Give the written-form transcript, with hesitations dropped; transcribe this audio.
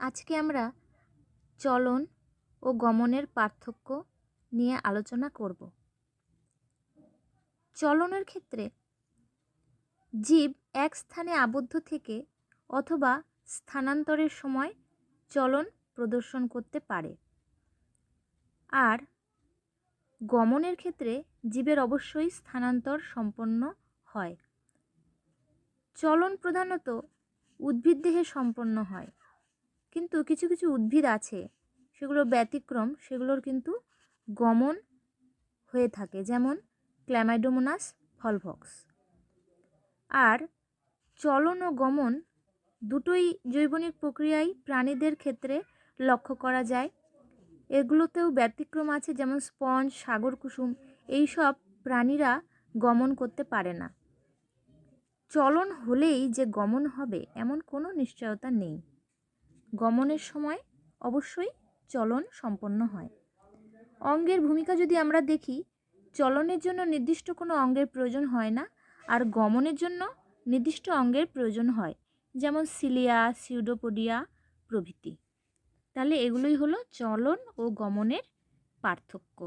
আজকে আমরা চলন ও গমনের পার্থক্য নিয়ে আলোচনা করব। চলনের ক্ষেত্রে জীব এক স্থানে আবদ্ধ থেকে অথবা স্থানান্তরের সময় চলন প্রদর্শন করতে পারে। আর গমনের ক্ষেত্রে জীবের অবশ্যই স্থানান্তর সম্পন্ন হয়। চলন প্রধানত উদ্ভিদ দেহে সম্পন্ন হয়, কিন্তু কিছু কিছু উদ্ভিদ আছে সেগুলো ব্যতিক্রম, সেগুলোর কিন্তু গমন হয়ে থাকে, যেমন ক্ল্যামাইডোমোনাস ভলভক্স। আর চলন ও গমন দুটোই জৈবনিক প্রক্রিয়ায় প্রাণীদের ক্ষেত্রে লক্ষ্য করা যায়। এগুলোতেও ব্যতিক্রম আছে, যেমন স্পঞ্জ, সাগর কুসুম, এইসব প্রাণীরা গমন করতে পারে না। চলন হলেই যে গমন হবে এমন কোনো নিশ্চয়তা নেই। গমনের সময় অবশ্যই চলন সম্পন্ন হয়। অঙ্গের ভূমিকা যদি আমরা দেখি, চলনের জন্য নির্দিষ্ট কোনো অঙ্গের প্রয়োজন হয় না, আর গমনের জন্য নির্দিষ্ট অঙ্গের প্রয়োজন হয়, যেমন সিলিয়া, সিউডোপোডিয়া প্রভৃতি। তাহলে এগুলোই হলো চলন ও গমনের পার্থক্য।